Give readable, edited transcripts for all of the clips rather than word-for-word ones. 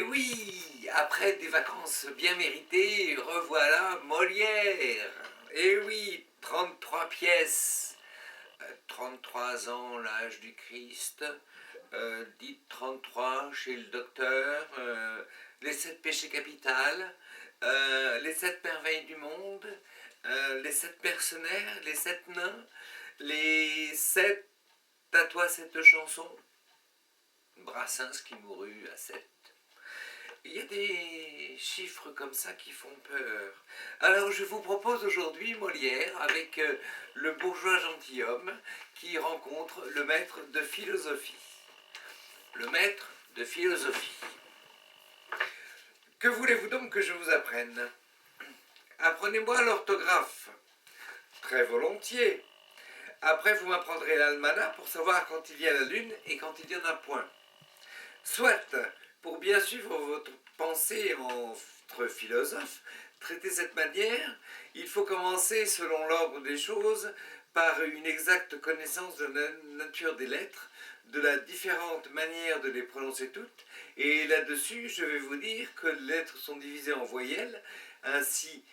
oui, après des vacances bien méritées, revoilà Molière. Et oui, 33 pièces, 33 ans, l'âge du Christ, dites 33 chez le docteur, les 7 péchés capitaux, les 7 merveilles du monde, les 7 mercenaires, les 7 nains, les 7 à toi cette chanson, Brassens qui mourut à 7. Il y a des chiffres comme ça qui font peur. Alors je vous propose aujourd'hui Molière avec le bourgeois gentilhomme qui rencontre le maître de philosophie. Le maître de philosophie. Que voulez-vous donc que je vous apprenne? Apprenez-moi l'orthographe. Très volontiers. Après vous m'apprendrez l'almanach pour savoir quand il y a la lune et quand il y en a point. Soit, pour bien suivre votre pensée entre philosophes, traiter cette manière, il faut commencer selon l'ordre des choses par une exacte connaissance de la nature des lettres, de la différente manière de les prononcer toutes, et là-dessus, je vais vous dire que les lettres sont divisées en voyelles, ainsi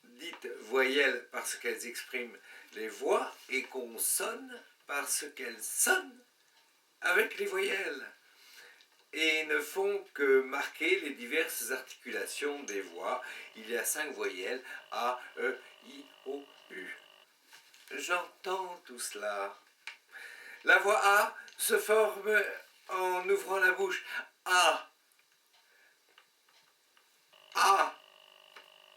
dites voyelles parce qu'elles expriment les voix, et consonnes parce qu'elles sonnent avec les voyelles et ne font que marquer les diverses articulations des voix. Il y a 5 voyelles, A, E, I, O, U. J'entends tout cela. La voix A se forme en ouvrant la bouche. A, A,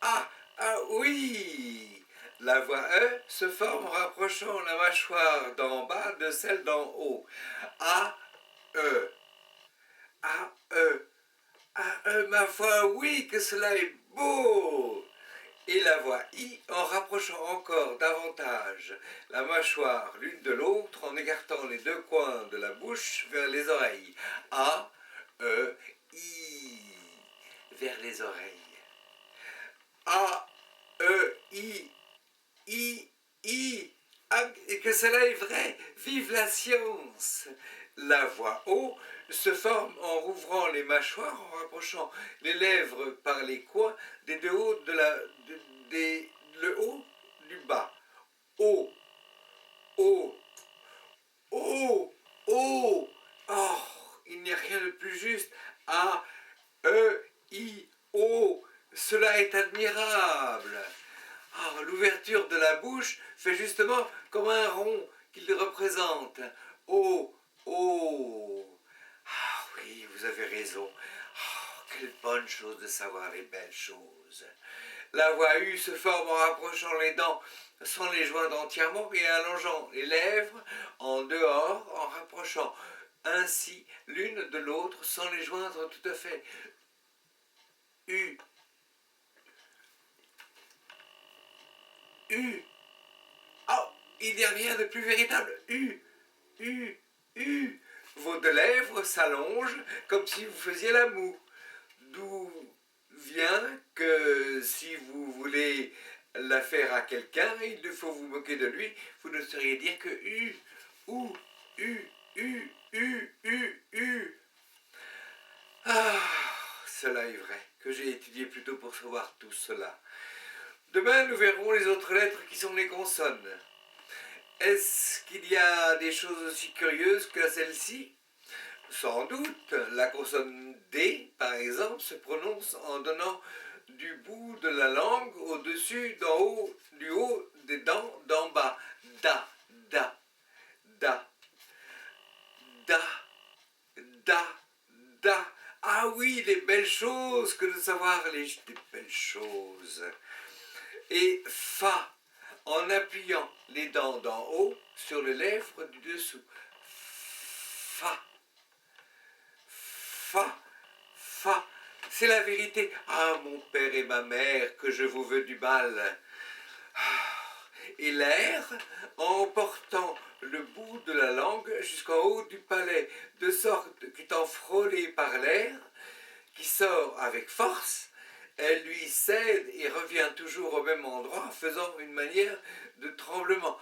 A, ah oui. La voix E se forme en rapprochant la mâchoire d'en bas de celle d'en haut. A, E. Ah, ma foi, oui, que cela est beau! Et la voix I en rapprochant encore davantage la mâchoire l'une de l'autre en écartant les deux coins de la bouche vers les oreilles. A, E, I, vers les oreilles. A, E, I, ah, et que cela est vrai, vive la science! La voix O se forme en rouvrant les mâchoires, en rapprochant les lèvres par les coins des deux hauts de le haut du bas. O, O, O, O. Oh, il n'y a rien de plus juste. A, E, I, O. Cela est admirable. Ah, l'ouverture de la bouche fait justement comme un rond qu'il représente. Oh, oh. Ah oui, vous avez raison. Oh, quelle bonne chose de savoir les belles choses. La voix U se forme en rapprochant les dents sans les joindre entièrement et allongeant les lèvres en dehors, en rapprochant ainsi l'une de l'autre sans les joindre tout à fait. U. U. Oh, il n'y a rien de plus véritable. U. U. U. Vos deux lèvres s'allongent comme si vous faisiez la moue. D'où vient que si vous voulez la faire à quelqu'un, il faut vous moquer de lui, vous ne sauriez dire que U, ou, U, U, U, U, U. Ah, cela est vrai, que j'ai étudié plutôt pour savoir tout cela. Demain, nous verrons les autres lettres qui sont les consonnes. Est-ce qu'il y a des choses aussi curieuses que celle-ci? Sans doute, la consonne D, par exemple, se prononce en donnant du bout de la langue au-dessus, d'en haut, du haut des dents d'en bas. Da, da, da, da, da, da. Ah oui, les belles choses, que de savoir les belles choses. Et fa, en appuyant les dents d'en haut sur les lèvres du dessous. Fa. Fa, fa, c'est la vérité. Ah, mon père et ma mère, que je vous veux du mal. Et l'air, en portant le bout de la langue jusqu'en haut du palais, de sorte qu'étant frôlée par l'air, qui sort avec force, elle lui cède et revient toujours au même endroit, faisant une manière de tremblement.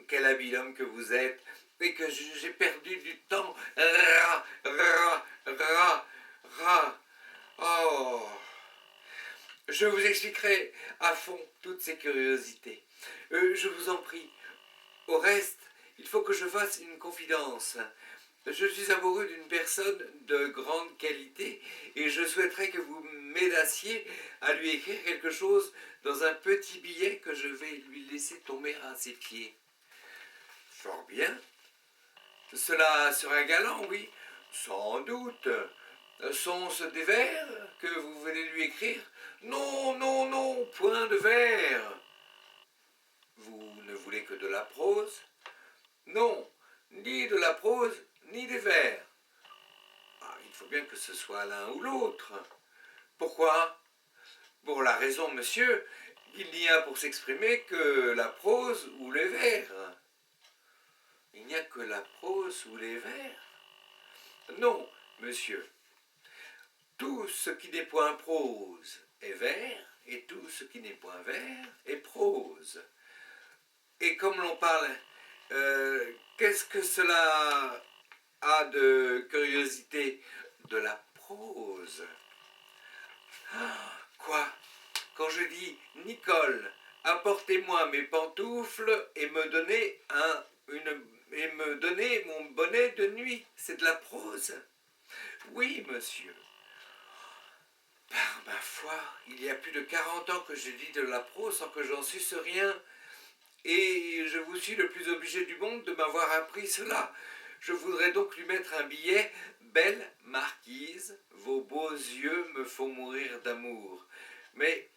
quel habile homme que vous êtes, et que j'ai perdu du temps. Ra, ra, ra, ra. Oh, je vous expliquerai à fond toutes ces curiosités. Je vous en prie. Au reste, il faut que je fasse une confidence. Je suis amoureux d'une personne de grande qualité et je souhaiterais que vous m'aidassiez à lui écrire quelque chose dans un petit billet que je vais lui laisser tomber à ses pieds. Fort bien. Cela sera galant, oui. Sans doute. Sont-ce des vers que vous venez lui écrire? Non, non, non, point de vers. Vous ne voulez que de la prose? Non, ni de la prose, ni des vers. Ah, il faut bien que ce soit l'un ou l'autre. Pourquoi? Pour la raison, monsieur, qu'il n'y a pour s'exprimer que la prose ou les vers. Il n'y a que la prose ou les vers? Non, monsieur. Tout ce qui n'est point prose est vers, et tout ce qui n'est point vers est prose. Et comme l'on parle, qu'est-ce que cela a de curiosité? De la prose. Ah, quoi? Quand je dis Nicole, apportez-moi mes pantoufles et me donnez mon bonnet de nuit, c'est de la prose? Oui, monsieur. Par ma foi, il y a plus de 40 ans que je dis de la prose sans que j'en susse rien. Et je vous suis le plus obligé du monde de m'avoir appris cela. Je voudrais donc lui mettre un billet. Belle marquise, vos beaux yeux me font mourir d'amour. Mais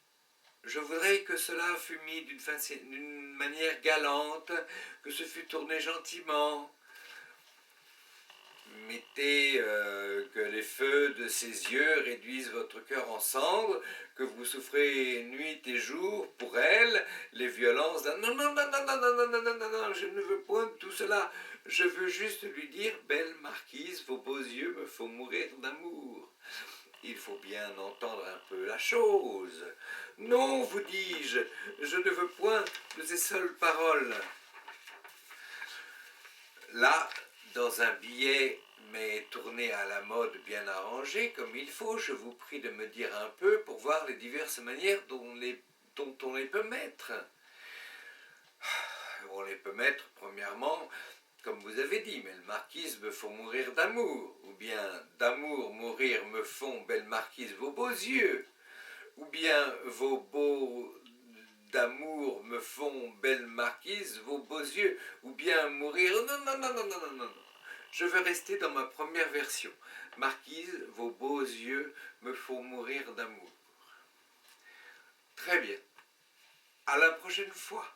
je voudrais que cela fût mis d'une manière galante, que ce fût tourné gentiment. Mettez que les feux de ses yeux réduisent votre cœur en cendres, que vous souffrez nuit et jour pour elle, les violences d'un... Non, non, non, non, non, non, non, non, non, non, non, je ne veux point de tout cela. Je veux juste lui dire, belle marquise, vos beaux yeux me font mourir d'amour. Il faut bien entendre un peu la chose. Non, vous dis-je, je ne veux point de ces seules paroles. Là, dans un billet, mais tourné à la mode, bien arrangé, comme il faut, je vous prie de me dire un peu pour voir les diverses manières dont on les peut mettre. On les peut mettre, premièrement, comme vous avez dit, belle marquise me font mourir d'amour, ou bien d'amour mourir me font, belle marquise, vos beaux yeux, ou bien vos beaux d'amour me font, belle marquise, vos beaux yeux, ou bien mourir... Non, non, non, non, non, non, non. Je veux rester dans ma première version. Marquise, vos beaux yeux me font mourir d'amour. Très bien. À la prochaine fois.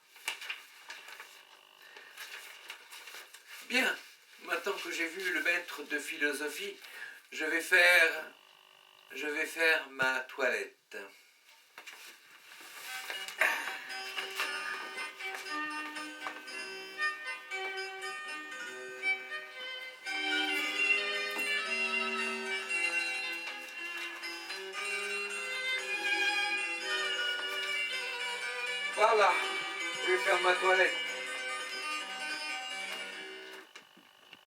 Bien. Maintenant que j'ai vu le maître de philosophie, je vais faire ma toilette. Voilà, je vais faire ma toilette.